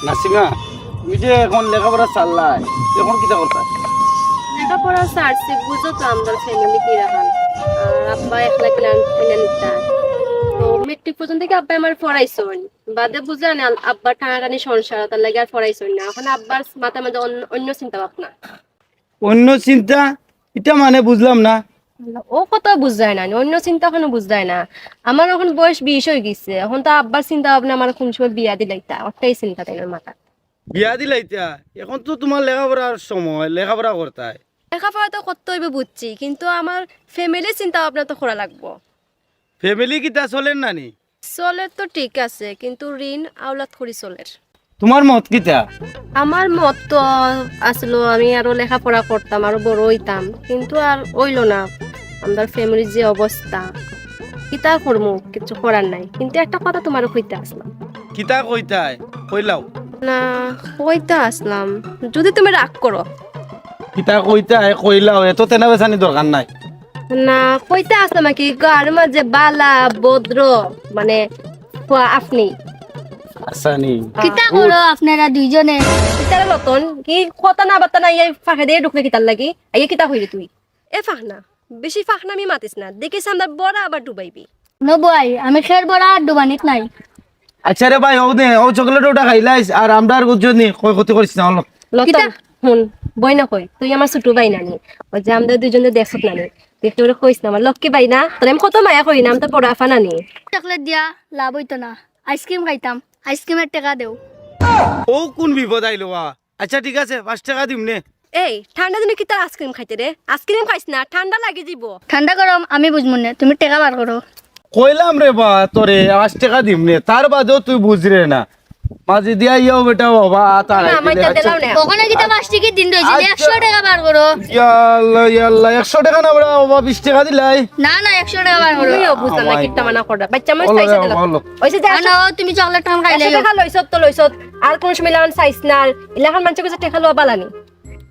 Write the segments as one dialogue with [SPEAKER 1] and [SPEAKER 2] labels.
[SPEAKER 1] নাসিমা তুমি যে এখন লেখাপড়া চাল্লাই এখন কিতা করতা?
[SPEAKER 2] লেখাপড়া সারছে বুঝো তো আমরা ফ্যামিলি কি রাখান আর আব্বা একলা ক্লান ফেলে নিতা তো মেট্রিক পর্যন্ত কি আব্বা আমার পড়াইছন বাদে বুঝা না আব্বা টানাটানি সংসার তার লাগে আর পড়াইছন না এখন আব্বার মাথার মধ্যে অন্য চিন্তা ভাবনা।
[SPEAKER 1] অন্য চিন্তা এটা মানে বুঝলাম না।
[SPEAKER 2] ও কথা বুঝায় না অন্য চিন্তা এখনো বুঝায় না। আমার এখন বয়স 20 হয়ে গেছে এখন তো আব্বার চিন্তা ভাবনা আমার কোন সময় বিয়া দিলাইতা ওটাই চিন্তা তাই মাথা।
[SPEAKER 1] বিয়া দিলাইতা এখন তো তোমার লেখাপড়ার সময় লেখাপড়া করতাই।
[SPEAKER 2] লেখাপড়া তো করতে হইবে বুঝছি কিন্তু আমার ফ্যামিলি চিন্তা ভাবনা তো করা লাগবো।
[SPEAKER 1] ফ্যামিলি কিতা চলেন নানি?
[SPEAKER 2] চলের তো ঠিক আছে কিন্তু ঋণ আওলাদ করি চলের।
[SPEAKER 1] তোমার মত কিতা?
[SPEAKER 2] আমার মত তো আসলো আমি আরো লেখাপড়া করতাম আরো বড় হইতাম কিন্তু আর হইলো না। আমার ফ্যামিলির যে অবস্থা কিতা করবো কিছু করার নাই কিন্তু একটা কথা তোমারও কইতে আসলাম।
[SPEAKER 1] কিতা কইতাই কইলাও?
[SPEAKER 2] না কইতে আসলাম যদি তুমি রাগ করো।
[SPEAKER 1] কিতা কইতাই কইলাও, এত তেনা বেসানি দরকার নাই।
[SPEAKER 2] না কইতে আসলাম কি গার মাঝে বালা ভদ্র মানে আপনি
[SPEAKER 1] আসানি
[SPEAKER 3] কিতা করো আপনারা দুইজনে?
[SPEAKER 2] কিতার রতন কি কথা না বার্তা না এই ফাঁকে দিয়ে ঢুকলে কিতার লাগি এই কিতা হইলি তুই এ ফাঁকনা বেশি ফাঁকনা আমি মাতিস না দেখিস আমরা বড় আবার ডুবাইবি।
[SPEAKER 3] নবুয়াই আমি খের বড়া আর ডুবানিত নাই।
[SPEAKER 1] আচ্ছা রে ভাই, ও দে ও চকলেট ওটা খাইলাইস আর আমরা আর গুজনি কই ক্ষতি করিস না হলো।
[SPEAKER 2] লতন হুন বই না কই তুই আমার ছোট ভাই নানি ওই যে আমরা দুজনে দেখছত নানি দেখতে ওরে কইস না আমার লক্ষ্মী ভাই না তোর আমি কত মায়া করি না আমি তো বড় আফা নানি।
[SPEAKER 3] চকলেট দিয়া লাভ হইতো না, আইসক্রিম খাইতাম, আইসক্রিমের টাকা দেও।
[SPEAKER 1] ও কোন বিপদ আইলো? আচ্ছা ঠিক আছে 5 টাকা দিম নে।
[SPEAKER 2] এই ঠান্ডা দিনে কি তার আইসক্রিম খাইতে রে? আইসক্রিম খাইস না ঠান্ডা লাগে দিব।
[SPEAKER 3] ঠান্ডা গরম আমি বুঝবো না, তুমি টাকা বার করো।
[SPEAKER 1] কইলাম রে বা তোরে 5 টাকা দিম নে, তার বাদেও তুই বুঝরে না। মাঝে দিয়া ইও বেটা বাবা তার
[SPEAKER 2] না আমার তো দিলাও না
[SPEAKER 3] ওখানে কিতা 5 টিকিট দিন রইছে,
[SPEAKER 1] আচ্ছা।
[SPEAKER 3] 100 টাকা বার করো।
[SPEAKER 1] ইয়াল্লাহ ইয়াল্লাহ 100 টাকা না বড় বাবা 20 টাকা দিলাই।
[SPEAKER 3] না না 100 টাকা বার করো।
[SPEAKER 2] তুইও বুঝলা না কিটা মানা করডা বাচ্চা মানুষ
[SPEAKER 1] বলো
[SPEAKER 2] চাইছে
[SPEAKER 1] রে,
[SPEAKER 2] দিলাম
[SPEAKER 1] বলো।
[SPEAKER 2] ওইসে যা
[SPEAKER 3] না তুমি চকলেট টাম খাইলে
[SPEAKER 2] 100 টাকা লইছত তো লইছত আর কোন সময় লাগান চাইছ না আর ইলাখান মানুষ কাছে টাকা লওয়া বালানি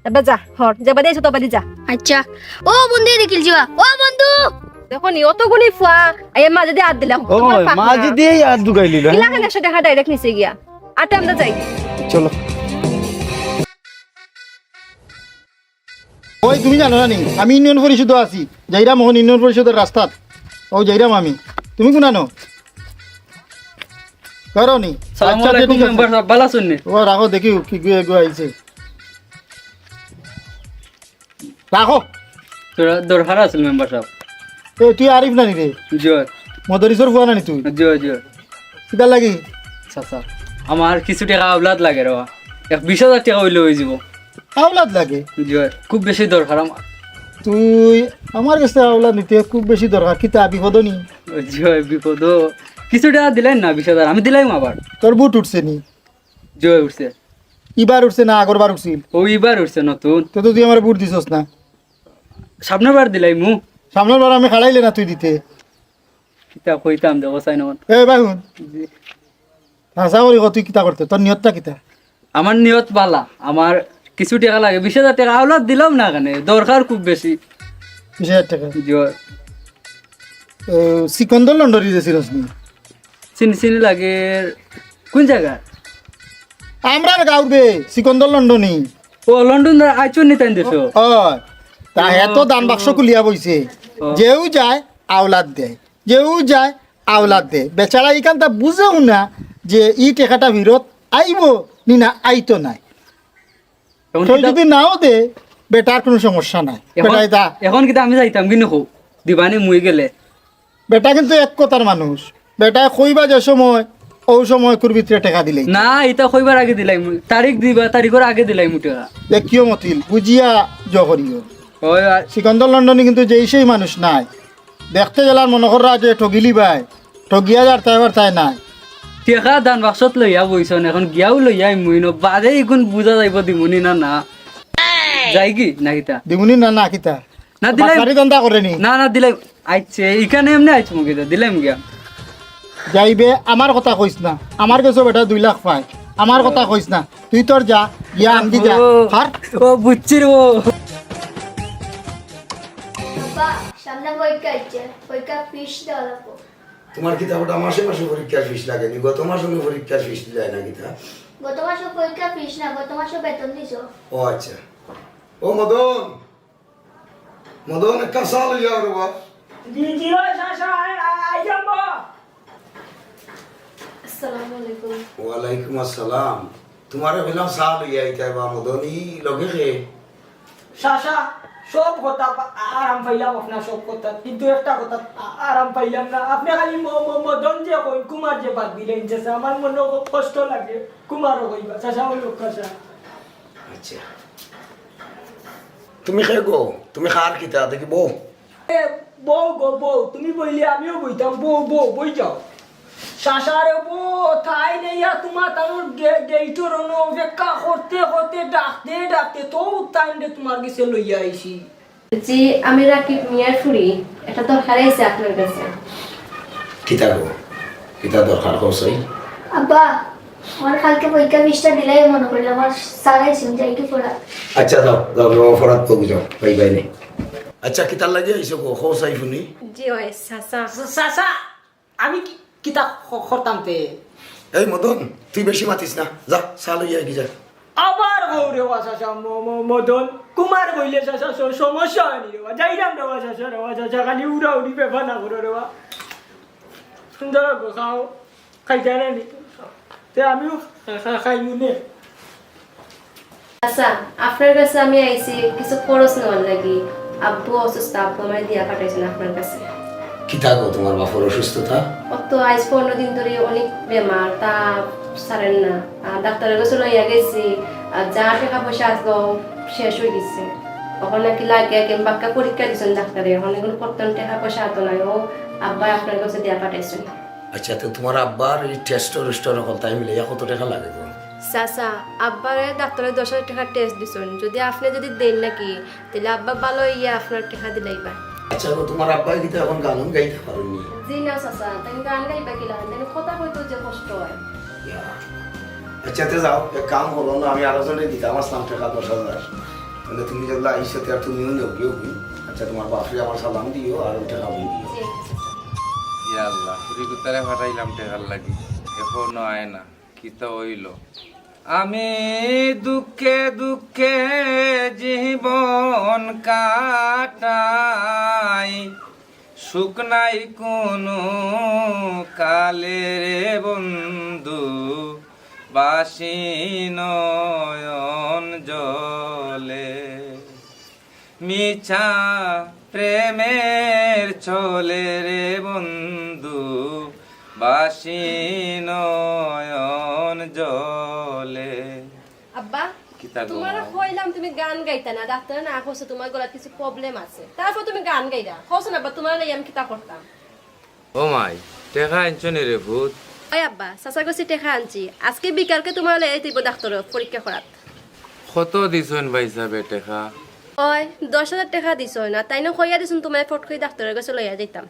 [SPEAKER 2] এবার যা হর যাবা দেইছ তো বাড়ি যা।
[SPEAKER 3] আচ্ছা ও বন্ধু দেখিল জিবা ও বন্ধু
[SPEAKER 2] দেখো নি অত গুনি ফুয়া এই মাঝে দিয়ে হাত দিলাম
[SPEAKER 1] ওই মাঝে দিয়ে আর দুগাইলি না।
[SPEAKER 2] ইলাখান 100 টাকা ডাইরেক্ট নিচে গিয়া আটা আমরা যাই।
[SPEAKER 1] চলো।
[SPEAKER 4] ওই তুমি জানো না নি আমি ইউনিয়ন পরিষদ আছি, যাইরাম মোহন ইউনিয়ন পরিষদের রাস্তাত। ও যাইরাম আমি, তুমি কোনানো করো নি? আচ্ছা ঠিক আছে ও রাখো দেখি কি গো আইছে রাখো।
[SPEAKER 5] দরকার আছিল মেম্বার সাহেব।
[SPEAKER 4] এ তুই আরিফ নানি রে?
[SPEAKER 5] জয়
[SPEAKER 4] মদরিসর ফুয়া নানি তুই?
[SPEAKER 5] জয় জয়
[SPEAKER 4] কিটা লাগি?
[SPEAKER 5] চাচা আমার কিছু টাকা আওলাদ লাগে রে 20,000 টাকা হইলে হয়ে যাব।
[SPEAKER 4] আওলাদ লাগে?
[SPEAKER 5] জয় খুব বেশি দরকার আমার।
[SPEAKER 4] তুই আমার কাছে আওলাদ নিতে খুব বেশি দরকার, কিতা বিপদ নি?
[SPEAKER 5] জয় বিপদ কিছু টাকা দিলেন না 20,000 আমি দিলাম আবার।
[SPEAKER 4] তোর বুট উঠছে নি?
[SPEAKER 5] জয় উঠছে।
[SPEAKER 4] ইবার উঠছে না আগর বার উঠছিল?
[SPEAKER 5] ও এবার উঠছে নতুন।
[SPEAKER 4] তো তুই আমার বুট দিছস না?
[SPEAKER 5] সামনের বার দিলাই মু
[SPEAKER 4] সামনের বার আমি খাড়াইলে না তুই দিতে?
[SPEAKER 5] কিতা কইতাম দেব চাই না।
[SPEAKER 4] এ ভাই শুন, আশা করি তুই কিতা করতে, তোর নিয়তটা কিতা?
[SPEAKER 5] আমার নিয়ত বালা, আমার কিছু টাকা লাগে 20,000 টাকা আওলাদ দিলাম না কেন দরকার খুব বেশি।
[SPEAKER 4] 20,000 টাকা
[SPEAKER 5] জয়
[SPEAKER 4] সিকন্দর লন্ডরি যেছিলস নি?
[SPEAKER 5] চিনি চিনি লাগে কোন জায়গা?
[SPEAKER 4] আমরা গাঁও বে সিকন্দর লন্ডনি।
[SPEAKER 5] ও লন্ডন আইচুন নিতেন দেশো।
[SPEAKER 4] ও তা এত দান বাক্স কুলিয়া বইছে, যেও যায় আওলাদ দেয়, যেও যায় আওলাদ দেয়। বেচারা ইখান তা বুঝেও না যে ই টেকাটা ফিরত আইব নি না আইতো নাই। তুই যদি নাও দে বেটার কোনো সমস্যা নাই, বেটাই দা।
[SPEAKER 5] এখন কিন্তু আমি যাইতাম কিন্তু খুব দিবানি মুই গেলে।
[SPEAKER 4] বেটা কিন্তু এক কথার মানুষ, বেটায় কইবা যে সময় ও সময় কুর ভিতরে টাকা দিলে
[SPEAKER 5] না এটা কইবার আগে দিলাই তারিখ দিবা তারিখের আগে দিলাই মু টাকা।
[SPEAKER 4] দেখিও মতিল বুঝিয়া জহরিও।
[SPEAKER 5] ওই
[SPEAKER 4] সিকন্দর লন্ডনে কিন্তু যেই সেই মানুষ নাই, দেখতে গেলার মনে কররা যে ঠগিলি ভাই ঠগিয়া যার তাই নাই।
[SPEAKER 5] টাকা দান বাক্সত লইয়া বইছন এখন গিয়াও লইয়া মুই ন বাদে এখন বুঝা যাইব দিমুনি না না যাই কি না কিতা
[SPEAKER 4] দিমুনি না না কিতা
[SPEAKER 5] না দিলাই
[SPEAKER 4] বাড়ি দন্দা করে নি
[SPEAKER 5] না না দিলাই আইছে এখানে এমনি আইছে মুকে দিলাম গিয়া
[SPEAKER 4] যাইবে। আমার কথা কইস না, আমার কাছে বেটা 2 লাখ পায়, আমার কথা কইস না। তুই তোর যা ইয়া আনদি যা হার।
[SPEAKER 5] ও বুঝছি রে ও
[SPEAKER 3] সামনে পরীক্ষা আছে, পরীক্ষা ফিস দেওয়া লাগবে।
[SPEAKER 6] তোমার কিতাবটা মাসে মাসে পরীক্ষার ফিস লাগেনি, গত মাসে পরীক্ষার ফিস দেয় না কিতা?
[SPEAKER 3] গত মাসে পরীক্ষা ফিস না, গত মাসে বেতন দিছো।
[SPEAKER 6] ও আচ্ছা। ও মদন, মদন একটা সাল যাও রে বাপ।
[SPEAKER 2] আসসালামু আলাইকুম।
[SPEAKER 6] ওয়ালাইকুম আসসালাম। তোমারে বললাম সাল যাইতে বা মদনই লগে খে।
[SPEAKER 7] শাসা সব কথা আরাম পাইলাম আপনার সব কথা, কিন্তু একটা কথা আরাম পাইলাম না। আপনি খালি মদন যে কই কুমার যে বাদ দিলেন চাচা, আমার মনে কষ্ট লাগে। কুমারও কইবা চাচা ওই লোক চাচা।
[SPEAKER 6] আচ্ছা। তুমি খে গো, তুমি খার কিতা দেখি বউ।
[SPEAKER 7] এ বউ গো বউ, তুমি বইলে আমিও বইতাম। বউ বউ বই যাও। শাসারে বউ তাই নেইয়া তোমার তার গেইটর অপেক্ষা করতে করতে ডাকতে ডাকতে তো টাইম দে তোমার কাছে লইয়া আইছি।
[SPEAKER 2] জি, আমি রাকিব মিয়ার ফুরি। এটা দরকার আছে আপনার কাছে।
[SPEAKER 6] কিতা গো, কিতা দরকার করছই?
[SPEAKER 3] আব্বা, আমার কালকে পরীক্ষা ফিসটা দিলাই মনে করলে আমার সারাইছেন যাই কি পড়া।
[SPEAKER 6] আচ্ছা যাও যাও অপরাধ করবি যাও বাই বাই নে। আচ্ছা কিতা লাগে আইছো গো খোসাই শুনি।
[SPEAKER 2] জি ওই চাচা।
[SPEAKER 7] চাচা আমি কিতা করতাম তে।
[SPEAKER 6] এই মদন তুই বেশি মাতিস না, যা সাল হইয়া কি যা।
[SPEAKER 7] আবার গৌরে চাচা মদন কুমার বইলে চাচা সমস্যা হয়নি রে যাইলাম রে চাচা রে চাচা খালি উড়া উড়ি ব্যাপার না করো রে সুন্দর গো খাও খাইতে নি তে আমিও খাইমু নে।
[SPEAKER 2] আচ্ছা, আপনার কাছে আমি আইছি কিছু খরচ নেওয়ার লাগি। আব্বু অসুস্থ, আব্বু আমার দিয়া পাঠাইছেন আপনার কাছে।
[SPEAKER 6] কিতা গো তোমার বাপর অসুস্থতা?
[SPEAKER 2] অত আজ 15 দিন ধরে অনেক বেমার, তা সারেন না। ডাক্তারের কাছে লইয়া গেছি, যা টাকা পয়সা আসলো শেষ হয়ে গেছে। তখন নাকি লাগে কিংবা পরীক্ষা দিচ্ছেন ডাক্তারে, অনেক করতেন টাকা পয়সা হাত নাই। ও আব্বা আপনার কাছে দিয়া পাঠাইছেন।
[SPEAKER 6] আচ্ছা তো তোমার আব্বার এই টেস্টর হল তাই মিলে কত টাকা লাগে গো?
[SPEAKER 2] চাচা, আব্বারে ডাক্তারে 10,000 টাকা টেস্ট দিছেন। যদি আপনি যদি দেন নাকি, তাহলে আব্বা ভালো ইয়া আপনার টাকা দিলাইবা।
[SPEAKER 6] আচ্ছা গো তোমার আব্বা কিন্তু এখন গান গাইতে পারেনি।
[SPEAKER 2] জি না চাচা, তাই গান গাইবা কিলা, তাই কথা হয়তো যে কষ্ট হয়।
[SPEAKER 6] আচ্ছা তো যাও, এক কাম হলো না, আমি আলোচনায় দিতাম আসলাম টাকা 10,000। মানে তুমি যেগুলো আইসো আর তুমিও নেও কেউ। আচ্ছা তোমার বাপরে আমার সালাম দিও আর ওই টাকা আমি দিও।
[SPEAKER 2] জি।
[SPEAKER 8] ইয়া আল্লাহ, পুরি কুতারে ফাটাইলাম টেকার লাগি, এখনো আয় না। কি তো হইল? আমি দুঃখে দুঃখে জীবন কাটাই, সুখ নাই কোনো কালে রে বন্ধু, বাসি নয়ন জলে, মিছা প্রেমের চলে রে বন্ধু, বাসি নয়ন জলে।
[SPEAKER 2] আব্বা,
[SPEAKER 8] কিতা গো?
[SPEAKER 2] তোমার কইলাম তুমি গান গাইতা না, ডাক্তার না কইছে তোমার গলায় কিছু প্রবলেম আছে, তারপর তুমি গান গাইরা কইছ না। আব্বা তোমার লাগি আমি কিতা করতাম।
[SPEAKER 8] ও মাই, টেকা আনছনি রে ভূত?
[SPEAKER 2] ওই আব্বা, চাচা কইছি টাকা আনছি, আজকে বিকালকে তোমার লাগি আইতিব ডাক্তার পরীক্ষা করাত।
[SPEAKER 8] কত দিছন ভাই সাহেব টেকা?
[SPEAKER 2] ওই 10,000 টাকা দিছ না, তাই না কইয়া দিছুন তোমার ফট কই ডাক্তারের কাছে লইয়া যাইতাম।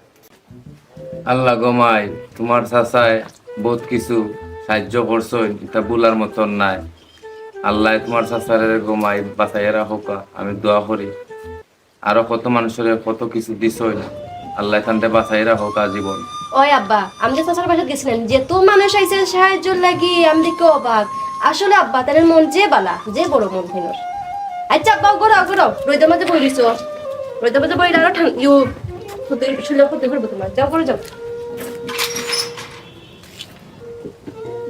[SPEAKER 8] আল্লাহ গো মাই, তোমার চাচায় বহুত কিছু সাহায্য করছই, এটা বলার মতন নাই। আল্লাহ তোমার চাচারে গোমাই বাঁচাইয়া রাখুক, আমি দোয়া করি। আরো কত মানুষের কত কিছু দিছই, আল্লাহ এখানটা বাঁচাই রাখুক আজীবন।
[SPEAKER 2] ওই আব্বা, আমি যে চাচার বাসায় গেছিলাম, যে তো মানুষ আইছে সাহায্য লাগি, আমি দেখে অবাক। আসলে আব্বা তার মন যে বালা, যে বড় মন হিনর। আচ্ছা আব্বা, গড়াও গড়াও, রোদের মাঝে বই দিছ, রোদের মাঝে বই আরো ইউ হতে শুলে হতে করবো তোমার। যাও করে যাও,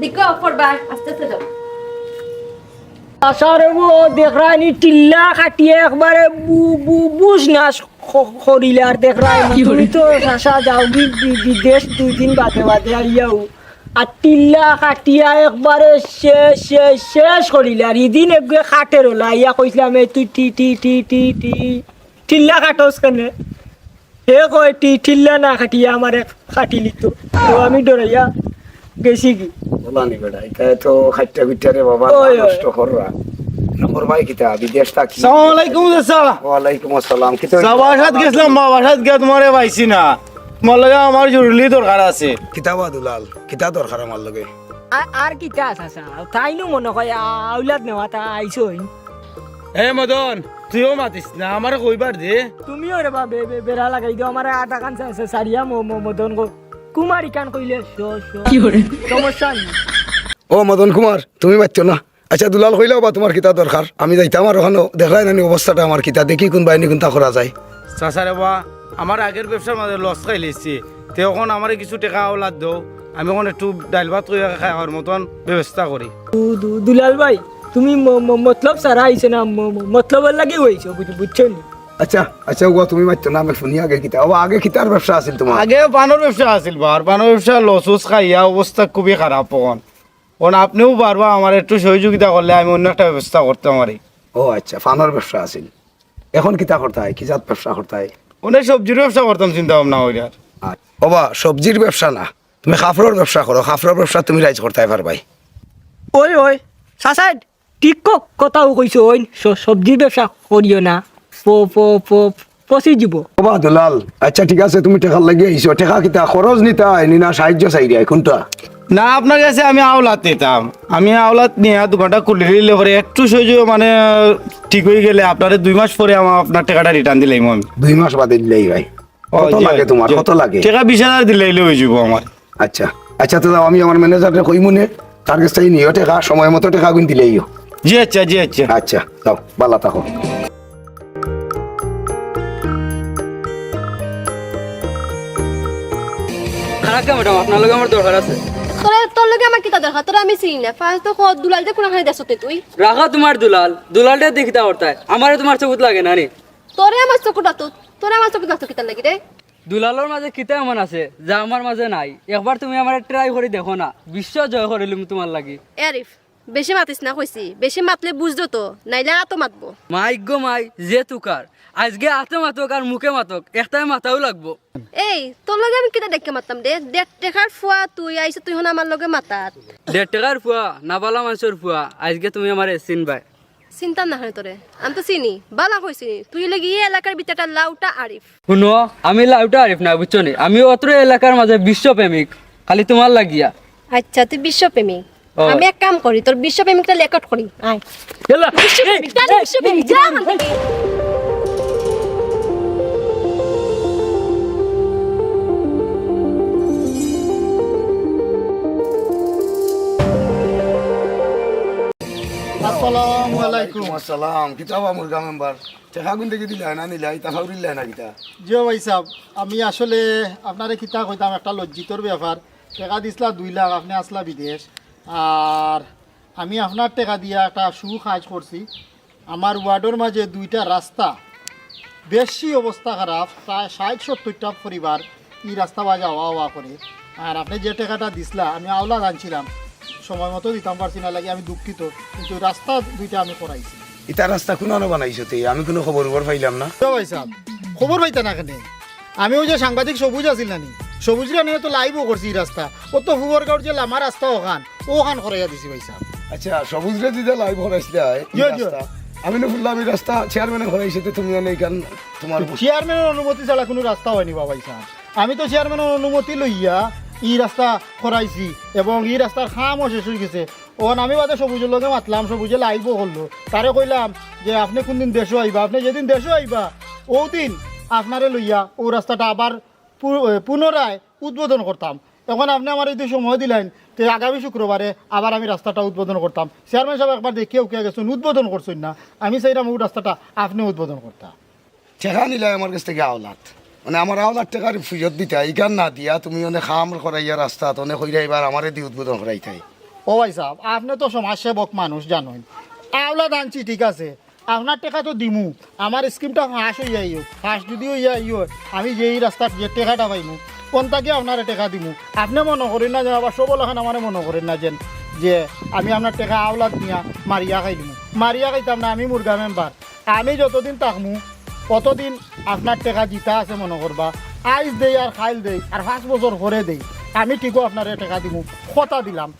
[SPEAKER 2] দেখো পড়বা, আস্তে আস্তে যাও।
[SPEAKER 7] আসারে ও দেখরানি টিল্লা কাটিয়ে একবারে বুঝ না করিলে। আর দেখরানি তুমি তো শাসা যাও বিদেশ 2 দিন বাদে বাদে আইয়াও, আর টিল্লা কাটিয়া একবারে শেষ করিলে। আর এদিন একগে খাটের হলা ইয়া কইছিলাম তুই টি টি টি টি টি টিল্লা কাটোস কেনে? হে কয় টিল্লা না কাটিয়া আমার কাটিলি তো আমি ডরাইয়া গেছি কি
[SPEAKER 6] বলানি বেটা, এটা তো খাইটা বিটারে বাবা নষ্ট কররা। নম্বর ভাই কিতা বিদেশ থাকি।
[SPEAKER 1] আসসালামু আলাইকুম চাচা।
[SPEAKER 6] ওয়ালাইকুম আসসালাম। কিতা
[SPEAKER 1] বাসাত গেছিলাম, মা বাসাত গিয়া তোমারে পাইছি না। তোমার লগে আমার জরুরি দরকার আছে।
[SPEAKER 6] কিতাবা দুলাল, কিতা দরকার আমার লগে?
[SPEAKER 7] আর কিতা আছে তাইনো মনে হয় আউলাদ নেওয়া তা আইসই।
[SPEAKER 1] হে মদন, তুইও মাতিস না, আমার কইবার দে।
[SPEAKER 7] তুমিও রে বা বেড়া লাগাই দিও আমার আটা কান সারিয়া মদন কুমারী কান কইলে সমস্যা নেই।
[SPEAKER 6] ও ও মদন কুমার তুমি পাচ্ছ না আচ্ছা দুলাল কইলাও বা তোমার কিতা দরকার আমি যাইতাম আর ওখানে দেখাই নানি অবস্থাটা আমার কিতা দেখি কোন বাইনি কোনটা করা যায়
[SPEAKER 1] চাচারে বা আমার আগের ব্যবসার মাঝে লস খাই লেছি তে এখন আমার কিছু টাকা ওলাদ দাও আমি এখন একটু ডাইল ভাত করে খাওয়ার মতন ব্যবস্থা করি।
[SPEAKER 7] দুলাল ভাই তুমি মতলব সারা আইছে না মতলবের লাগে হয়েছে বুঝছো নি?
[SPEAKER 6] আচ্ছা আচ্ছা ওয়া তুমি পাচ্ছ না আমি শুনি আগে কিতা ও আগে কিতার ব্যবসা আছিল তোমার
[SPEAKER 1] আগে পানোর ব্যবসা আছিল বার পানোর ব্যবসা লসুস খাইয়া অবস্থা খুবই খারাপ এখন এখন আপনিও পারবা আমার একটু সহযোগিতা করলে আমি অন্য একটা ব্যবস্থা করতে পারি।
[SPEAKER 6] ও আচ্ছা ফানোর ব্যবসা আছিল এখন কিতা করতে হয় কি জাত ব্যবসা করতে হয়
[SPEAKER 1] অনেক সবজির ব্যবসা করতাম চিন্তা ভাবনা হইলে আর
[SPEAKER 6] ওবা সবজির ব্যবসা না তুমি কাপড়ের ব্যবসা করো কাপড়ের ব্যবসা তুমি রাইজ করতে পারবাই
[SPEAKER 7] ওই ওই চাচা ঠিক কথাও কইছো ওই সবজির ব্যবসা করিও না পচি যাব।
[SPEAKER 6] ওবা দুলাল আচ্ছা ঠিক আছে তুমি টাকা লাগিয়ে আইছো টাকা কিতা খরচ নিতা নি না সাহায্য চাই দিয়া কোনটা
[SPEAKER 1] না আপনার কাছে আমি আওলাদ নিতাম আমি আওলাদ নিয়ে 2 ঘন্টা খুলে দিলে পরে একটু সহযোগ মানে ঠিক হয়ে গেলে আপনারে 2 মাস পরে আমার আপনার টাকাটা রিটার্ন দিলাম আমি
[SPEAKER 6] 2 মাস বাদে দিলেই ভাই কত লাগে তোমার কত লাগে
[SPEAKER 1] টাকা 20,000 দিলেই হয়ে যাব আমার।
[SPEAKER 6] আচ্ছা আচ্ছা তো আমি আমার ম্যানেজারকে কই মনে তার কাছ থেকে নিও টাকা সময় মতো টাকা গুন দিলেইও
[SPEAKER 1] জি আচ্ছা জি আচ্ছা
[SPEAKER 6] আচ্ছা যাও ভালো থাকো
[SPEAKER 5] খারাপ ম্যাডাম আপনার লগে আমার দরকার আছে।
[SPEAKER 2] তোর লগে আমার কিতা দরকার তোর আমি চিনি না ফার্স্ট তো দুলাল যে কোনখানে দেশতে তুই
[SPEAKER 5] রাখা তোমার দুলালটা দেখিতা হরতায় আমারে তোমার চকুত লাগে না রে
[SPEAKER 2] তোরে আমার চকুটা তো তোরে আমার চকুটা তো কিতা লাগি রে
[SPEAKER 5] দুলালর মাঝে কিতা এমন আছে যা আমার মাঝে নাই একবার তুমি আমার ট্রাই করে দেখো না বিশ্ব জয় করিলুম তোমার লাগি।
[SPEAKER 2] আরিফ বেশি মাতিস না কইছি বেশি মাতলে বুঝতো তো নাইলে আতো মাতবো
[SPEAKER 5] মাই গো মাই যে তুকার আজকে হাতে মাতক আর মুখে মাতক একটাই মাথাও লাগবো।
[SPEAKER 2] এই তোর লগে আমি কিতা দেখে মাতাম রে 1.5 টাকার ফুয়া তুই আইছ তুই হন আমার লগে মাতাত
[SPEAKER 5] 1.5 টাকার ফুয়া নাবালা মানুষের ফুয়া আজকে তুমি আমার চিনবাই
[SPEAKER 2] চিন্তা না হয় তোরে আমি তো চিনি বালা কইছি তুই লাগি এই এলাকার ভিতরটা লাউটা আরিফ
[SPEAKER 5] শুনো আমি লাউটা আরিফ না বুঝছো নি আমি অত্র এলাকার মাঝে বিশ্বপ্রেমিক খালি তোমার লাগিয়া।
[SPEAKER 2] আচ্ছা তুই বিশ্বপ্রেমিক
[SPEAKER 5] ও।
[SPEAKER 2] আমি এক কাম করি তোর বিশ্বপ্রেমিকটা রেকর্ড করি আয়
[SPEAKER 5] এলা
[SPEAKER 2] বিশ্বপ্রেমিক যা হান থেকে
[SPEAKER 4] আসসালামু আলাইকুম।
[SPEAKER 6] আসসালাম কিতাবা মুরগা মেম্বার টাকা গুন দেখি দিলা না নিলাই তা ফাউরিলা না কিতা
[SPEAKER 4] জিও ভাই সাহেব আমি আসলে আপনারে কিতা কইতাম একটা লজ্জিতর ব্যাপার টাকা দিছিলা 2 লাখ আপনি আসলা বিদেশ আর আমি আপনার টাকা দিয়া একটা কাজ করছি আমার ওয়ার্ডের মাঝে 2টা রাস্তা বেশি অবস্থা খারাপ প্রায় 60-70টা পরিবার এই রাস্তা বাজে হওয়া করে আর আপনি যে টাকাটা দিছিলা আমি আওলা জানছিলাম সময় মতো দিতাম পারছি না লাগে আমি দুঃখিত কিন্তু রাস্তা 2টা আমি করাইছি।
[SPEAKER 6] ইতা রাস্তা কোন বানাইছো তে আমি কোনো খবর পাইলাম না
[SPEAKER 4] তো ভাই সাহেব খবর পাইতে না কেন আমি ওই যে সাংবাদিক সবুজ আছিল না সবুজরা নিয়ে তো লাইভও করছি এই রাস্তা ও তো ফুবরগাঁওর যে লামা রাস্তা ওখান করাইয়া দিছি ভাই সাহেব।
[SPEAKER 6] আচ্ছা সবুজ রে দিদা লাইভ হরাইছিলা
[SPEAKER 4] জিও, জিও।
[SPEAKER 6] আমি না বললাম এই রাস্তা চেয়ারম্যানে হরাইছে তো তুমি না এখান তোমার
[SPEAKER 4] চেয়ারম্যানের অনুমতি ছাড়া কোনো রাস্তা হয়নি বাবাই সাহেব আমি তো চেয়ারম্যানের অনুমতি লইয়া এই রাস্তা করাইছি এবং এই রাস্তার খামও শেষ হয়ে গেছে ওখান আমি বাদে সবুজের লগে মাতলাম সবুজে লাইভও করলো তারে কইলাম যে আপনি কোনদিন দেশও আইবা আপনি যেদিন দেশও আইবা ও দিন আপনারে লইয়া ও রাস্তাটা আবার পুনরায় উদ্বোধন করতাম এখন আপনি আমার এই সময় দিলেন তো আগামী শুক্রবারে আবার আমি রাস্তাটা উদ্বোধন করতাম চেয়ারম্যান সাহেব একবার দেখে ওকে গেছেন উদ্বোধন করছেন না আমি চাইলাম ও রাস্তাটা আপনি উদ্বোধন করতাম
[SPEAKER 6] টাকা নিলাই আমার কাছ থেকে আওলাদ মানে আমার আওলাদ টাকার ফিরত দিতে এইখান না দিয়া তুমি অনেক খাম করাইয়া রাস্তা অনেক হইরা এবার আমারে দিয়ে উদ্বোধন করাইতাই।
[SPEAKER 4] ও ভাই সাহেব আপনি তো সমাজসেবক মানুষ জানেন আওলা দানছি ঠিক আছে আপনার টাকা তো দিমু আমার স্কিমটা ফাঁস হইয়া ইও ফাঁস যদি হইয়া ইও আমি যেই রাস্তার যে টাকাটা পাইমু কোনটাকে আপনার টাকা দিমু আপনি মনে করেন না যে আবার সবল এখন আমার মনে করেন না যে আমি আপনার টাকা আওলাদ নিয়া মারিয়া খাই দিমু মারিয়া খাইতাম না আমি মুরগা মেম্বার আমি যতদিন থাকমু কতদিন আপনার টাকা জিতা আছে মনে করবা আইস দেই আর খাইল দেই আর 5 বছর পরে দেই আমি ঠিকও আপনার টাকা দিমু কথা দিলাম।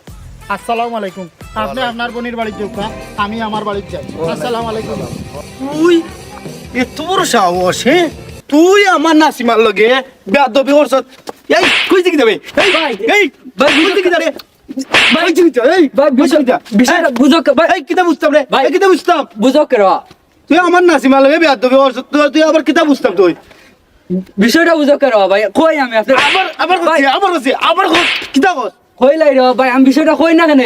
[SPEAKER 4] আসসালামু আলাইকুম আপনি আপনার বোনের বাড়ির যোগা আমি আমার বাড়ির যাই। আসসালামু আলাইকুম।
[SPEAKER 1] তুই এত বড় সাহস হ্যাঁ তুই আমার নাসিমার লগে বেয়াদবি করছ এই কই দিকে যাবে এই ভাই এই ভাই কই দিকে যাবে ভাই চিন্তা এই ভাই বিষয়টা
[SPEAKER 5] বুঝো ভাই
[SPEAKER 1] এই কিতা বুঝতাম রে
[SPEAKER 5] ভাই।
[SPEAKER 1] এই কিতা বুঝতাম
[SPEAKER 5] বুঝো কেরা
[SPEAKER 1] তুই আমার নাসিমার লগে বেয়াদবি করছ তুই আবার কিতা বুঝতাম তুই
[SPEAKER 5] বিষয়টা বুঝো কেরা ভাই কই আমি আপনি
[SPEAKER 1] আবার
[SPEAKER 5] ভাই।
[SPEAKER 1] আবার কিতা কর
[SPEAKER 5] কই লাই রে ভাই আমি বিষয়টা কই না কেন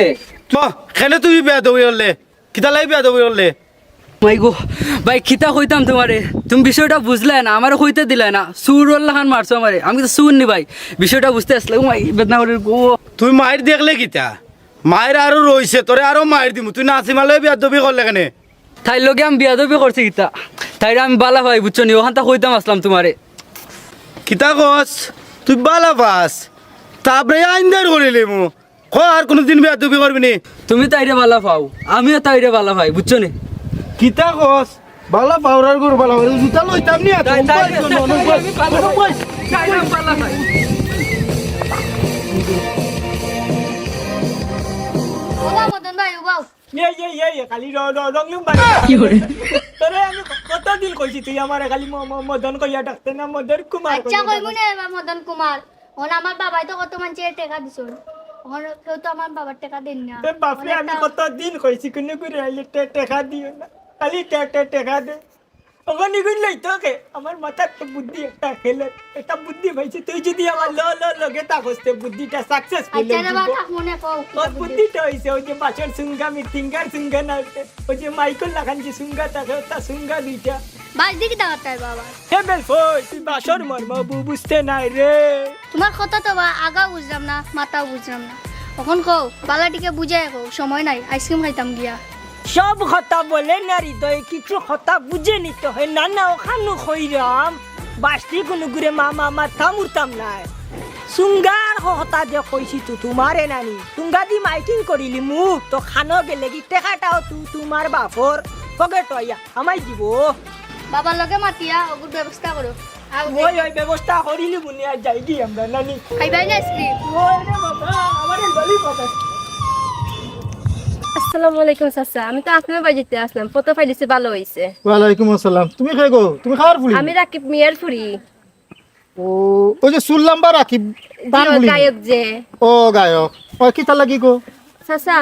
[SPEAKER 1] খেলে তুমি বেয়া দবি হলে কিতা লাই বেয়া দবি হলে
[SPEAKER 5] মাই গো ভাই খিতা কইতাম তোমারে তুমি বিষয়টা বুঝলে না আমারও কইতে দিলে না সুর খান মারছো আমারে আমি তো শুননি ভাই বিষয়টা বুঝতে আসলে মাই বেদনা করে গো
[SPEAKER 1] তুই মায়ের দেখলে কিতা মায়ের আরো রয়েছে তোরে আরো মায়ের দিমু তুই নাসিমালে বেয়া দবি করলে কেনে
[SPEAKER 5] তাই লগে আমি বিয়াদবি করছি কিতা তাই আমি বালা ভাই বুঝছো নি ওখানটা কইতাম আসলাম তোমারে
[SPEAKER 1] কিতা কস তুই বালা পাস তারপরে আইনদার করিলি মু ক আর কোনোদিন বেয়া দবি করবি নি
[SPEAKER 5] তুমি তাইরে বালা পাও আমিও তাইরে বালা ভাই বুঝছো নি
[SPEAKER 1] কিতা কস বালা পাউরার গরু বালা জুতা লইতাম নি
[SPEAKER 3] ওবা মদন ভাই ওবাও
[SPEAKER 7] খালি রঙলুম বাড়ি তোরে আমি কতদিন কইছি তুই আমার খালি মদন কইয়া ডাকতে না মদন কুমার
[SPEAKER 3] আচ্ছা কইবো না এবার মদন কুমার ওন আমার বাবাই তো কত মানুষের টাকা দিছিল ওন কেউ তো আমার বাবার টাকা দেন না
[SPEAKER 7] তোর বাপরে আমি কতদিন কইছি কোনে করে আইলে টাকা দিও না খালি টাকা দে ওখানে নিগুন লইতো কে আমার মাথার তো বুদ্ধি একটা খেলে এটা বুদ্ধি ভাইছি তুই যদি আমার লগে তাকসতে বুদ্ধিটা সাকসেসফুল
[SPEAKER 3] আচ্ছা রে বাবা মনে কও
[SPEAKER 7] তোর বুদ্ধিটা হইছে ওই যে পাঁচের সুঙ্গা মিটিঙ্গার সুঙ্গা না ওই যে মাইকেল লাগান যে সুঙ্গা থাকে তা সুঙ্গা দুইটা
[SPEAKER 3] বাস দিকে দাঁড়াতে বাবা
[SPEAKER 7] হে বেলফোই তুই বাসর মর্ম বুঝতে নাই রে
[SPEAKER 3] তোমার কথা তো আগা বুঝলাম না মাথাও বুঝলাম না তখন কও বালাটিকে বুঝাই কও সময় নাই আইসক্রিম খাইতাম গিয়া
[SPEAKER 7] সব কথা বলে না হৃদয় কিছু কথা বুঝে নিতে হয় না না ওখানে খইরাম বাসটি কোনো ঘুরে মাথা মুরতাম নাই সুঙ্গার কথা যে কইছি তো তোমারে নানি তুঙ্গা দি মাইকিং করিলি মুখ তো খানো গেলে কি টেকাটাও তোমার বাপর পকেট হইয়া আমাই দিব
[SPEAKER 3] বাবার লগে মাতিয়া ওগুর ব্যবস্থা করো
[SPEAKER 7] ওই ব্যবস্থা করিলি বুনি আর যাই কি আমরা নানি
[SPEAKER 3] খাইবাই না আইসক্রিম
[SPEAKER 7] ওই রে বাবা আমারে গলি পাবে
[SPEAKER 2] আসসালামু আলাইকুম চাচা আমি তো আপনার বাড়িতে আসলাম ফটো ফাইলিছে ভালো হইছে
[SPEAKER 4] ওয়ালাইকুম আসসালাম তুমি কে গো তুমি খাওয়ার ফুলি
[SPEAKER 2] আমি রাকিব মিয়ার ফুরি
[SPEAKER 4] ও ওই যে সুললাম বা রাকিব তার
[SPEAKER 2] জিও
[SPEAKER 4] ফুলি
[SPEAKER 2] গায়ক যে
[SPEAKER 4] ও গায়ক ও কিতা লাগি গো
[SPEAKER 2] চাচা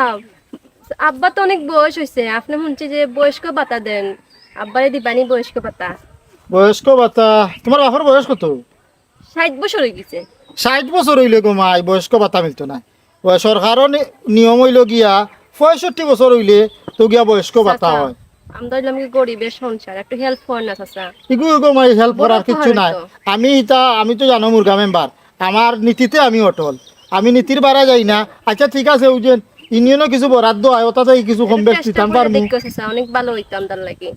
[SPEAKER 2] আব্বা তো অনেক বয়স হয়েছে আপনি শুনছি যে বয়স্ক ভাতা দেন আব্বারে দিবানি বয়স্ক ভাতা
[SPEAKER 4] বয়স্ক ভাতা তোমার বাপর বয়স কত
[SPEAKER 2] 60 বছর হয়ে গেছে
[SPEAKER 4] 60 বছর হইলে গো মাই বয়স্ক ভাতা মিলতো না ও সরকারও নিয়ম হইল গিয়া 65 বছর হইলে তো গিয়া বয়স্ক ভাতা হয়
[SPEAKER 2] আমরা হইলাম কি গরিবের সংসার একটু হেল্প কর না চাচা
[SPEAKER 4] ইগু গো মাই হেল্প করার
[SPEAKER 2] বড়
[SPEAKER 4] কিছু
[SPEAKER 2] উপহার
[SPEAKER 4] নাই
[SPEAKER 2] তো।
[SPEAKER 4] আমি তো জানো মুরগা মেম্বার আমার নীতিতে আমি অটল আমি নীতির বাড়া যাই না আচ্ছা ঠিক আছে ওই যে ইউনিয়নও কিছু বরাদ্দ হয় ওটাতে কিছু কম বেশ
[SPEAKER 2] চেষ্টা
[SPEAKER 4] দিতাম
[SPEAKER 2] করে
[SPEAKER 4] পারমু
[SPEAKER 2] দেখো চাচা অনেক ভালো হইতাম তার লাগি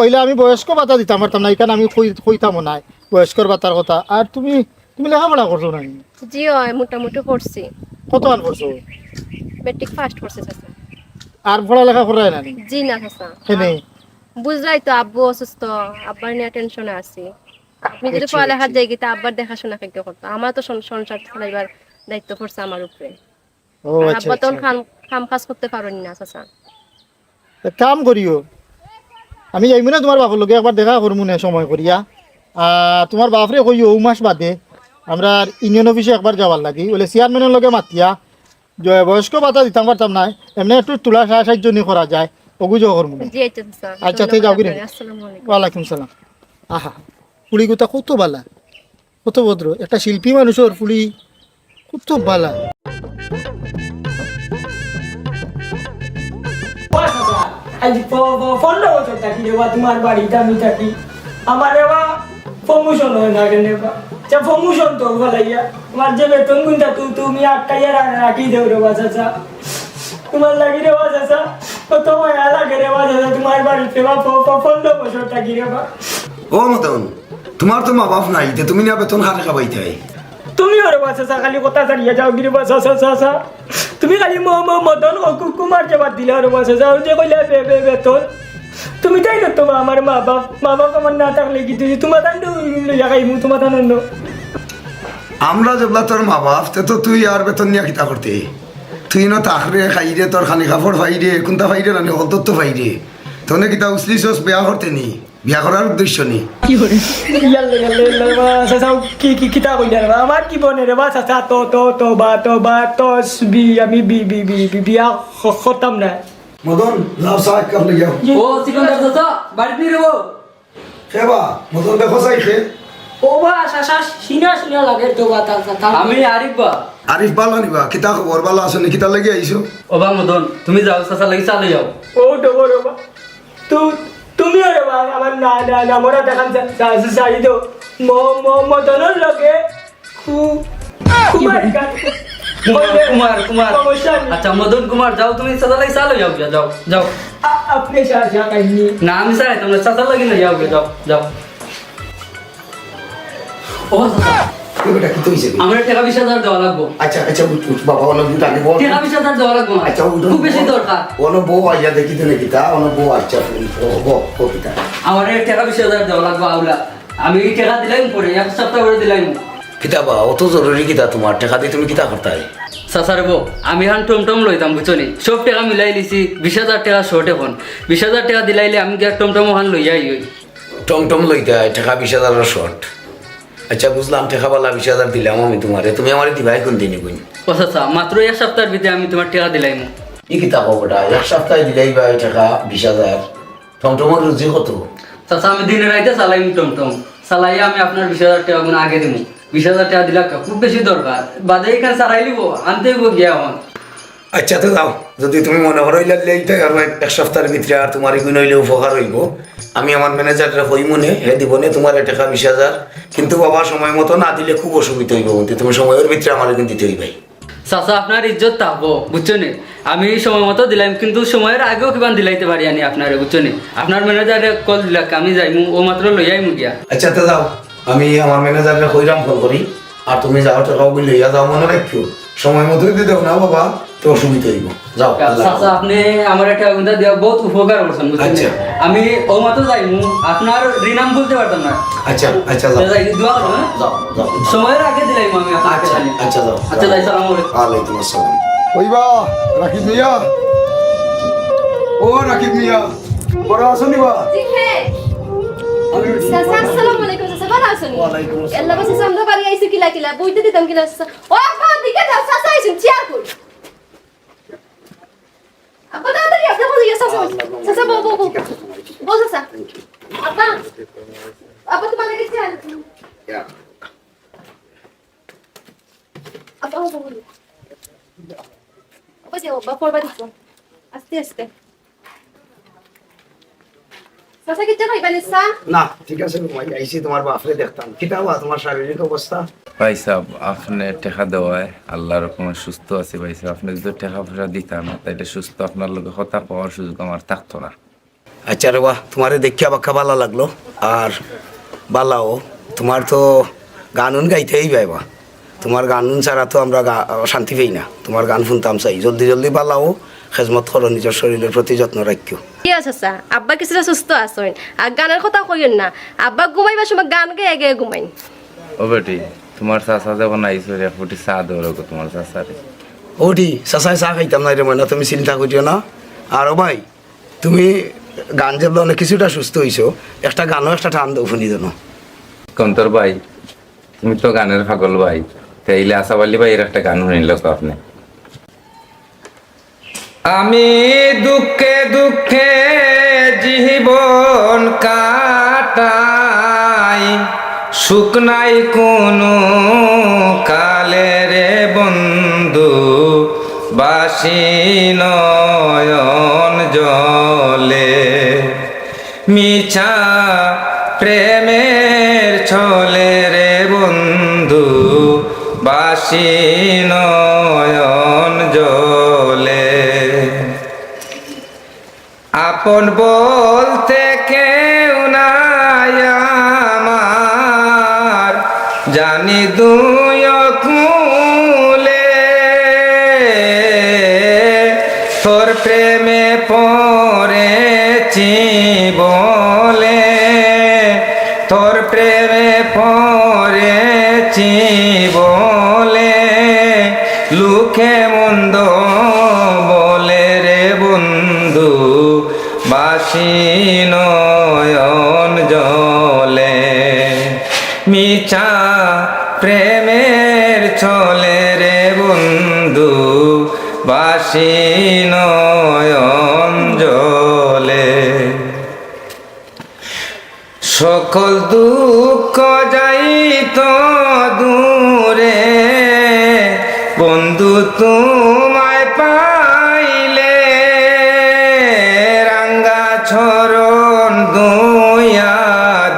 [SPEAKER 4] ওইলে আমি বয়স্ক ভাতা দিতাম পারতাম না এখানে আমি কইতামও নাই বয়স্কর ভাতার কথা আর তুমি লেখাপড়া করছো না
[SPEAKER 2] জি হয় মোটামুটি পড়ছি
[SPEAKER 4] কত আন করছো
[SPEAKER 2] মেট্রিক ফার্স্ট করছে চাচা
[SPEAKER 4] আর পড়ালেখা করাই না
[SPEAKER 2] জি না চাচা
[SPEAKER 4] কেনে
[SPEAKER 2] বুঝলাই তো আব্বু অসুস্থ আব্বার নিয়ে টেনশনে আছি আপনি যদি পড়ালেখার জায়গা তা আব্বার দেখাশোনা কেউ করতো আমার তো সংসার চালাইবার দায়িত্ব পড়ছে আমার উপরে
[SPEAKER 4] ও
[SPEAKER 2] আর
[SPEAKER 4] আচ্ছা
[SPEAKER 2] আব্বা তখন
[SPEAKER 4] আচ্ছা।
[SPEAKER 2] কাম কাজ করতে পারেনি না চাচা
[SPEAKER 4] তা কাম করিও আমি যাইমু না তোমার বাপর লগে একবার দেখা করমু না সময় করিয়া তোমার বাপরে কইও মাস বাদে আমরা ইউনিয়ন অফিসে একবার যাওয়ার লাগি বলে চেয়ারম্যানের লগে মাতিয়া বয়স্ক ভাতা দিতাম পারতাম না এমনি একটু তোলা সাহায্য নি করা যায় অগুজো করমু না
[SPEAKER 2] জি আচ্ছা চাচা
[SPEAKER 4] আচ্ছা, তুই যাও কিরে?
[SPEAKER 2] আসসালামু আলাইকুম
[SPEAKER 4] ওয়ালাইকুম সালাম আহা ফুলি গোটা কত বালা কত ভদ্র একটা শিল্পী মানুষের ফুলি কত বালা
[SPEAKER 7] আজ 15 বছর থাকি রে বা তোমার বাড়িতে আমি থাকি আমার এবার প্রমোশন হয় না কেন বা যা প্রমোশন তো ভালাইয়া তোমার যে বেতন গুনটা তুমি আটকাইয়া রাখি দেও রে বা চাচা তোমার লাগি রে বা চাচা কত মায়া লাগে রে বা চাচা তোমার বাড়িতে বা 15 বছর থাকি রে বা
[SPEAKER 6] ও মতন তোমার তো মা বাপ নাই তে তুমি না বেতন খাটে খাবাইতে হয়
[SPEAKER 7] তুমি ওরে বা চাচা খালি কথা ছাড়িয়ে যাও গিরে বা চাচা চাচা তুমি খালি মদন কুমার জবাব দিলে ওরে বা চাচা যে কইলে বেতন তুমি তাই না তোমার আমার মা বাপ আমার না থাকলে কি তুই তোমার লইয়া খাইমু তোমার আনন্দ
[SPEAKER 6] আমরা যেগুলা তোর মা বাপ তে তো তুই আর বেতন নিয়ে কিতা করতে তুই না তাকরে খাই রে তোর খানি কাপড় ফাই রে কোনটা ফাই রে রানি অন্তত তো ফাই রে তোনে কিতা উসলি সস বিয়া করতে নি বিয়া করার উদ্দেশ্য নি
[SPEAKER 7] কি কিতা কইলা রে আমার কি বনে রে বা চাচা বি আমি বিয়া খতাম না
[SPEAKER 6] মদন লাভ সাহেব কাপ লইয়া
[SPEAKER 5] ও সিকান্দার চাচা বাড়িতে নিয়ে রেবো
[SPEAKER 6] খেবা মদন দেখো চাই খে
[SPEAKER 7] ও বা শাসা সিনা সিনা লাগে তো বা তা
[SPEAKER 5] আমি আরিফ বা
[SPEAKER 6] আরিফ ভালো নিবা কিতা খবর ভালো আছো নি কিতা লেগে আইছো
[SPEAKER 5] ওবা মদন তুমি যাও চাচা লাগি চালু যাও
[SPEAKER 7] ও ডবো ডবো তুমি রে বা আমার না মোরা দেখান চাই তো মদনের লগে কুমার
[SPEAKER 5] কুমার আচ্ছা মদন কুমার যাও তুমি চাচা লাগি চালু যাও যাও যাও
[SPEAKER 7] আপনি শাসা কাহিনী
[SPEAKER 5] না আমি চাই তোমরা চাচা লাগি না যাও যাও যাও ও চাচা
[SPEAKER 6] এটা কি হইছে
[SPEAKER 5] আমার টাকা 20,000 দেওয়া লাগবো
[SPEAKER 6] আচ্ছা আচ্ছা উঠ বাবা অনেক দুধ আগে বল
[SPEAKER 5] টাকা 20,000 দেওয়া লাগবো না।
[SPEAKER 6] আচ্ছা উঠ
[SPEAKER 5] খুব বেশি দরকার
[SPEAKER 6] অনেক বউ আইয়া দেখি তো নাকি তা অনেক বউ আচ্ছা ও কিতা
[SPEAKER 5] আমার টাকা 20,000 দেওয়া লাগবো আউলা আমি টাকা দিলাম পরে এক সপ্তাহ করে দিলাম
[SPEAKER 6] কিতা বা অত জরুরি কিতা তোমার টাকা দিয়ে তুমি কিতা করতাই
[SPEAKER 5] চাচারে বো আমি হান টমটম লইতাম বুঝছনি সব টাকা মিলাই লিছি 20,000 টাকা শর্ট এখন 20,000 টাকা দিলাইলে আমি কি আর টমটম হান লইয়া আই
[SPEAKER 6] টমটম লইতে টাকা 20,000 শর্ট আচ্ছা বুঝলাম টাকা বালা 20,000 দিলাম আমি তোমারে তুমি আমারে দিবাই কোন দিনই কই
[SPEAKER 5] ও চাচা মাত্র এক সপ্তাহের ভিতরে আমি তোমার টাকা দিলাম
[SPEAKER 6] ই কিতা কবটা এক সপ্তাহে দিলাই ভাই টাকা 20,000 টমটমের রুজি কত
[SPEAKER 5] চাচা আমি দিনে রাইতে চালাইম টমটম চালাইয়া আমি আপনার 20,000 টাকা গুণ আগে দিব 20,000 টাকা দিলা খুব বেশি দরকার বাদে এখানে চালাই লিব আনতে হইব গিয়া আমার
[SPEAKER 6] আচ্ছা তো যাও যদি তুমি মনে করো এইটা আর এক সপ্তাহের ভিতরে আর তোমার এগুলো হইলে উপকার হইব আমি আমার ম্যানেজাররা হই মনে হে দিব নে তোমার টাকা 20,000 কিন্তু বাবা সময় মতো না দিলে খুব অসুবিধা হইব কিন্তু তুমি সময়ের ভিতরে আমার কিন্তু দিতে হইবে
[SPEAKER 5] চাচা আপনার ইজ্জত থাকবো বুঝছনি আমি সময় মতো দিলাম কিন্তু সময়ের আগেও কিমান দিলাইতে পারি আনি আপনারে বুঝছনি আপনার ম্যানেজারে কল দিলাক আমি যাইমু ও মাত্র লই আইমু গিয়া
[SPEAKER 6] আচ্ছা তো যাও আমি আমার ম্যানেজাররা কইরাম ফোন করি আর তুমি যাও টাকা লইয়া যাও মনে রাখিও সময় মতো দিতে দাও না বাবা তো অসুবিধা হইব যাও
[SPEAKER 5] চাচা আপনি আমার একটা গুণটা দেওয়া বহুত উপকার করছেন বুঝছেন
[SPEAKER 6] আচ্ছা।
[SPEAKER 5] আমি ও মাত্র যাইমু আপনার রিনাম বলতে পারতাম না
[SPEAKER 6] আচ্ছা আচ্ছা যাও
[SPEAKER 5] যাই দোয়া করো হ্যাঁ
[SPEAKER 6] যাও যাও
[SPEAKER 5] সময়ের আগে দিলাইমু আমি আপনাকে
[SPEAKER 6] আচ্ছা
[SPEAKER 5] জানি
[SPEAKER 6] আচ্ছা যাও
[SPEAKER 5] আচ্ছা যাই সালাম আলাইকুম
[SPEAKER 6] ওয়ালাইকুম আসসালাম ওইবা রাকিব মিয়া ও রাকিব মিয়া বড় আসনি বা
[SPEAKER 2] চাচা আসসালামু আলাইকুম চাচা ভালো আছেন
[SPEAKER 6] ওয়ালাইকুম আসসালাম।
[SPEAKER 2] আল্লাহ বাসে সামনে বাড়ি আইছে কিলা কিলা বইতে দিতাম কিলা চাচা ও আপা দিকে দাও চাচা আইছেন চেয়ার কই আপা তাড়াতাড়ি আসতে বলি চাচা চাচা বউ বউ বউ বউ চাচা আপা আপা তোমার লাগে চেয়ার আপা বউ বউ আপা যাও বাপ পড়বা দিছো আস্তে আস্তে চাচা কি জানাই বানিসা
[SPEAKER 6] না ঠিক আছে ভাই আইসি তোমার বাপরে দেখতাম কিটা বা তোমার শারীরিক অবস্থা
[SPEAKER 8] ভাই সাহেব আপনি টাকা দেওয়ায় আল্লাহর রকমে সুস্থ আছে ভাই সাহেব আপনি যদি টাকা পয়সা দিতাম না তাইলে সুস্থ আপনার লোকে কথা পাওয়ার সুযোগ আমার থাকতো না
[SPEAKER 6] আচ্ছা রে বাহ তোমারে দেখিয়া বাক্কা ভালো লাগলো আর বালাও তোমার তো গানুন গাইতেই পাইবা তোমার গানুন ছাড়া তো আমরা শান্তি পাই না তোমার গান শুনতাম চাই জলদি জলদি বালাও খেজমত করো নিজের শরীরের প্রতি যত্ন রাখিও
[SPEAKER 2] কি আছে স্যার আব্বা কিছুটা সুস্থ আছেন আর গানের কথা কইেন না আব্বা ঘুমাইবার সময় গান গেয়ে গেয়ে ঘুমাইন
[SPEAKER 8] ও বেটি তোমার চাচা যখন আইসো রে ফুটি চা দেওয়ার তোমার চাচারে
[SPEAKER 6] ওটি চাচাই চাহ খাইতাম না রে ময়না তুমি চিন্তা করিও না আর ভাই তুমি গান যে অনেক কিছুটা সুস্থ হইছো একটা গানও একটা টান দেও শুনি দেন
[SPEAKER 8] কন্তর ভাই তুমি তো গানের পাগল ভাই তাইলে আশাবালি ভাই এর একটা গান শুনিল তো আপনি আমি দুঃখে দুঃখে জীবন কাটাই সুখ নাই কোনো কালে রে বন্ধু বাসি নয়ন জলে মিছা প্রেমের ছলে রে বন্ধু বাসি নয়ন জলে আপন বলতে কেউ নাই আমার জানি দুই কুলে তোর প্রেমে পড়েছি বলে তোর প্রেমে পড়েছি বলে লুকে মন্দ বলে রে বন্ধু বাসি নয়ন জলে মিছা প্রেমের ছলে রে বন্ধু বাসি নয়ন জলে শোক সকল দুঃখ যাইত দূরে বন্ধু তোমায় পাইলে রাঙ্গা চরণ দুইয়া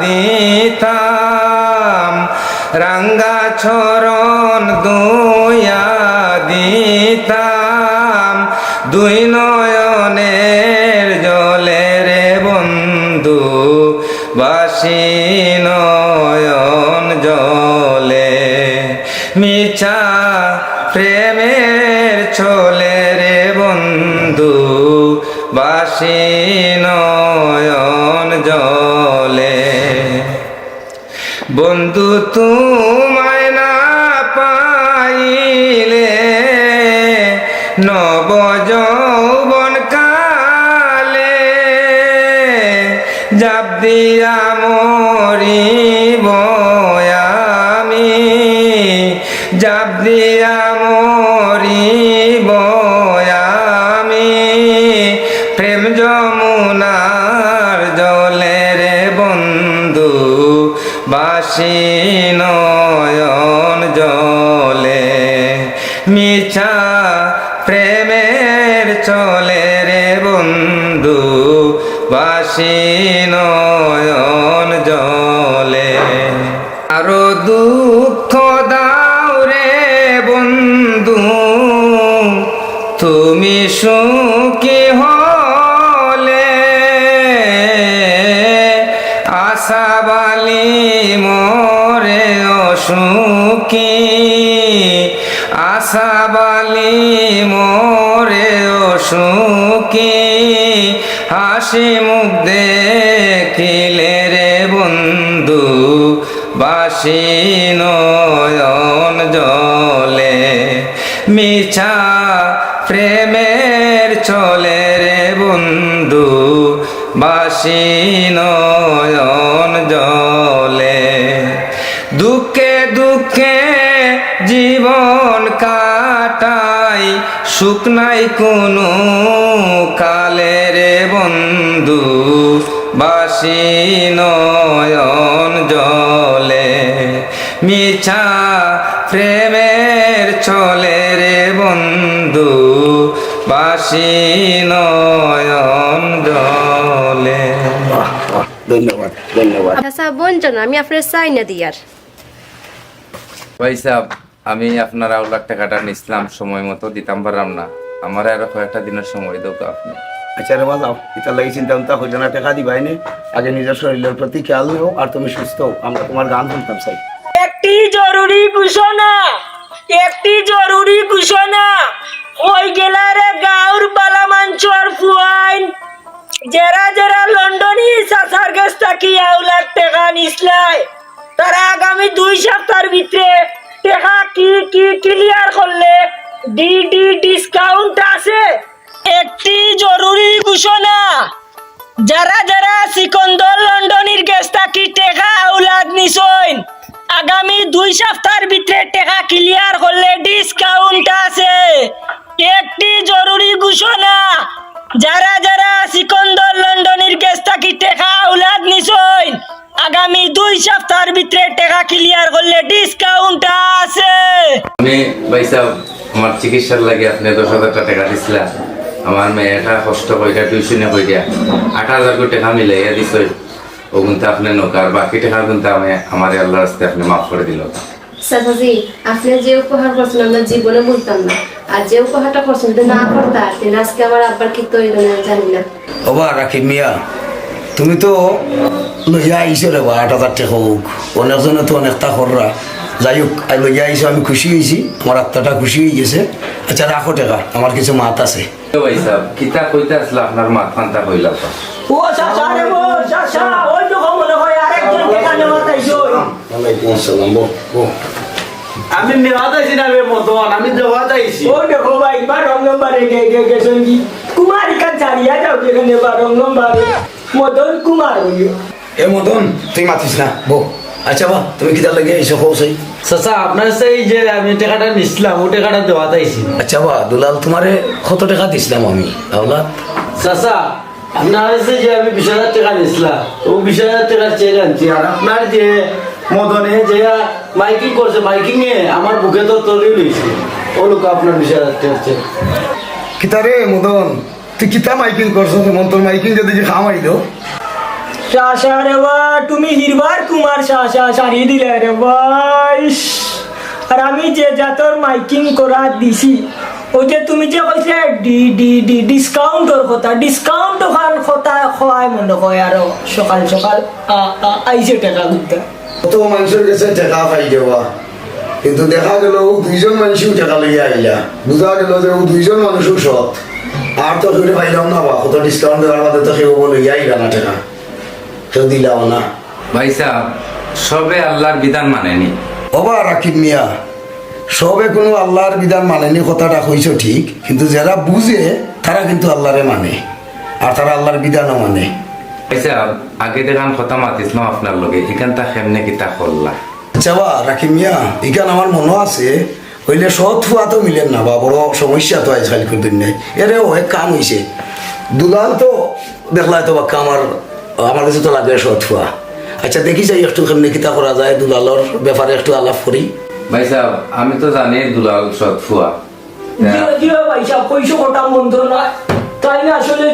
[SPEAKER 8] দিতাম রাঙ্গা চরণ দুইয়া দিতাম দুই নয়নের জলে রে বন্ধু বাসি নয়ন জলে মিছা প্রেমের চলে রে বন্ধু বাসি নয়ন জলে বন্ধু তোমায় না পাইলে নব যৌবন কালে জাপ দিয়া মরিব আমি জাপ দিয়া মরিব আমি প্রেম যমুনার জলে রে বন্ধু বাসি নয়ন জলে মিছা প্রেমের চলে রে বন্ধু বাসি নয়ন জলে আরো দুঃখ দাও রে বন্ধু তুমি সুখী হলে আশাবালি মোরে অসুখী আশাবালি মোরে অসুখী হাসি মুখ দেখিলে রে বন্ধু বাসি নয়ন জলে মিছা প্রেমের চলে রে বন্ধু বাসি নয়ন জলে দুঃখে দুঃখে জীবন কাটাই সুখ নাই কোনো কালে রে বন্ধু বাসি নয়ন জলে মিছা প্রেমের চলে রে বন্ধু বাসি নয়ন জলে
[SPEAKER 1] ধন্যবাদ ধন্যবাদ।
[SPEAKER 2] আচ্ছা বঞ্চন আমি আপনার চাই না দিয়ার।
[SPEAKER 8] ভাই সাহেব আমি আপনার 1 লাখ টাকাটা নিছিলাম সময় মতো দিতাম পারলাম না আমার আরো কয়েকটা দিনের সময় দাও তো আপনি
[SPEAKER 1] আচ্ছা রে বাজাও এটা লাগি চিন্তা ভাবনা হইল না, টাকা দিবাই নে, আগে নিজের শরীরের প্রতি খেয়াল নেও আর তুমি সুস্থ হও, আমরা তোমার গান শুনতাম চাই।
[SPEAKER 7] একটি জরুরি ঘোষণা ওই গেলারে গাঁর বালামাঞ্চর ফুয়াইন যারা যারা লন্ডনী সাসার কাছ থেকে 1 লাখ টাকা নিসলাই তারা আগামী 2 সপ্তাহের ভিতরে টাকা কি ক্লিয়ার করলে ডিডি ডিসকাউন্ট আছে। একটি জরুরি ঘোষণা যারা যারা সিকন্দর লন্ডনের কাছ থেকে টাকা আউলাদ নিছইন আগামী 2 সপ্তাহের ভিতরে টাকা ক্লিয়ার করলে ডিসকাউন্ট আছে। একটি জরুরি ঘোষণা যারা যারা সিকন্দর লন্ডনের কাছ থেকে টাকা আউলাদ নিছইন আগামী 2 সপ্তাহের ভিতরে টাকা ক্লিয়ার করলে ডিসকাউন্ট আছে।
[SPEAKER 8] আমি ভাই সাহেব আমার চিকিৎসার লাগে আপনি 10,000 টাকা দিছিলেন আমার মেয়েটা কষ্ট কইরা টিউশনে কইরা 8,000 টাকা মিলাইয়া দিছই ও কিন্তু আপনি নকার বাকি টাকা কিন্তু আমি আমার আল্লাহর রাস্তায় আপনি মাফ করে দিল।
[SPEAKER 2] চাচাজি আপনি যে উপহার করছেন আমরা জীবনে বলতাম না, আর যে উপহারটা করছেন যদি না করতা তাহলে আজকে আমার আব্বার কি তৈরি জানি না।
[SPEAKER 6] ওবা রাখি মিয়া তুমি তো লইয়া আইসো রে বা 8,000 টাকা হোক অনেকজনে তো অনেকটা কররা যাই হোক লইয়া আইসো আমি খুশি হয়েছি আমার আত্মাটা খুশি হয়ে গেছে। আচ্ছা রাখো টাকা আমার কিছু মাত আছে।
[SPEAKER 8] ভাই সাহেব কিতা কইতে আসলে আপনার মাথান্তা কইলা তো
[SPEAKER 7] ও চাচা রে ও চাচা ওই তো মনে হয় আরেকজন টাকা নেওয়া তাইছো।
[SPEAKER 1] ওয়ালাইকুম আসসালাম। আমি নেওয়া যাইছি না রে মতন, আমি দেওয়া যাইছি।
[SPEAKER 7] ও দেখো ভাই বা রং নম্বরে গেছেন কি কুমার কান চালিয়া যাও যেখানে বা রং নম্বরে মদন কুমার হইও।
[SPEAKER 6] এ মদন তুই মাতিস না বো। আচ্ছা বা তুমি কিতা লাগে এসে কৌসাই
[SPEAKER 1] চাচা আপনার সেই যে আমি টাকাটা নিছিলাম ও টাকাটা দেওয়া যাইছি।
[SPEAKER 6] আচ্ছা বা দুলাল তোমারে কত টাকা দিছিলাম আমি আওলা
[SPEAKER 1] চাচা আপনার কাছে যে আমি 20,000 টাকা নিয়েছিলাম ও 20,000 টাকার চেক আনছি আর আপনার যে মদনে যে মাইকিং করছে মাইকিং এ আমার বুকে তো তলি লইছে ও লোক আপনার 20,000 টাকার চেক
[SPEAKER 6] কিতারে মদন তুই কিতা মাইকিং করছো মন তোর মাইকিং যদি যে খামাইলো
[SPEAKER 7] শাশা রে বা তুমি হিরবার তোমার শাশা সারি দিলে রে ভাই আর আমি যে জাতর মাইকিং করা দিছি ওই যে তুমি যে কইছে ডিসকাউন্টর কথা খোয়ায় মনে হয় আরো সকাল সকাল আইসে টাকা গুনতে
[SPEAKER 6] কত মানুষের কাছে টাকা পাই দেওয়া কিন্তু দেখা গেল ও 2জন মানুষও টাকা লইয়া আইলা বুঝা গেল যে ও 2জন মানুষও সৎ আর তো কেউ পাইলাম না বা কত ডিসকাউন্ট দেওয়ার বাদে তো কেউ লইয়া আইলা না টাকা কেউ দিলাম না
[SPEAKER 8] ভাই সাহেব সবে আল্লাহর বিধান মানেনি
[SPEAKER 6] ওবা রাকিব মিয়া সবে কোনো আল্লাহর বিধান মানেনি কথাটা কইছো ঠিক কিন্তু যারা বুঝে তারা কিন্তু আল্লাহরে মানে আর তারা আল্লাহর বিধানও মানে
[SPEAKER 8] ভাই সাহেব আগে দেখান কথা মাতিছিলাম আপনার লগে এখানটা কেমনে কিতা করলা
[SPEAKER 6] আচ্ছা বা রাকিব মিয়া এখান আমার মনে আছে হইলে সৎ হওয়া তো মিলেন না বা বড় সমস্যা তো আজকাল কিন্তু নেই এরে অনেক কাম হয়েছে দুলাল তো দেখলাই তো বাক্কা আমার কাছে তো লাগে সৎ হওয়া আচ্ছা দেখি যাই একটু কেমনি কিতা করা যায় দুলালর ব্যাপারে একটু আলাপ করি
[SPEAKER 8] ভাই সাহেব আমি তো জানি দুলাল সৎ ফুয়া
[SPEAKER 7] জিও পয়সা পয়সা কোটা মন্দ না তাই না আসলে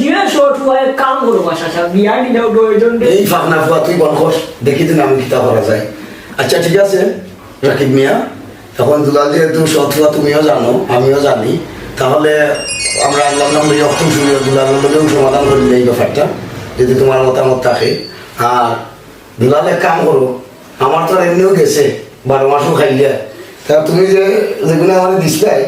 [SPEAKER 7] জিও শর্ট হয়ে কাম করবো শাশা বিয়া দিলেও প্রয়োজন
[SPEAKER 6] এই ফাঁকনা ফুয়া তুই বল কর দেখি দিন আমি কিতা করা যায় আচ্ছা ঠিক আছে রাকিব মিয়া এখন দুলাল যেহেতু সৎ হওয়া তুমিও জানো আমিও জানি তাহলে আমরা আল্লাহ নাম লইয়া অত শুনি দুলাল নামেও সমাধান করি এই ব্যাপারটা যদি তোমার মতামত থাকে আর দুলাল এক কাম করো আমার তো এমনিও গেছে 12 মাসও খাইলে তা তুমি যে যেগুলো আমার দিসলাই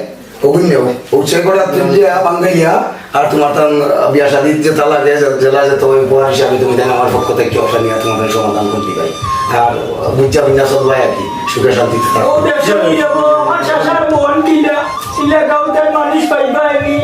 [SPEAKER 6] ওগুলো নেও উৎসে করে তুমি বাঙ্গাইয়া আর তোমার তার বিয়া শাদির যে তালা জেলা যেত ওই উপহার হিসাবে তুমি দেন আমার পক্ষ থেকে অপশন নিয়ে তোমাদের সমাধান করতে পাই আর বুঝা বিন্যাস ভাই আর কি সুখে শান্তিতে থাকো
[SPEAKER 7] ও দেশ নিয়ে আমার শাশার মন কিনা ইলা গাউতার মানুষ পাইবা আমি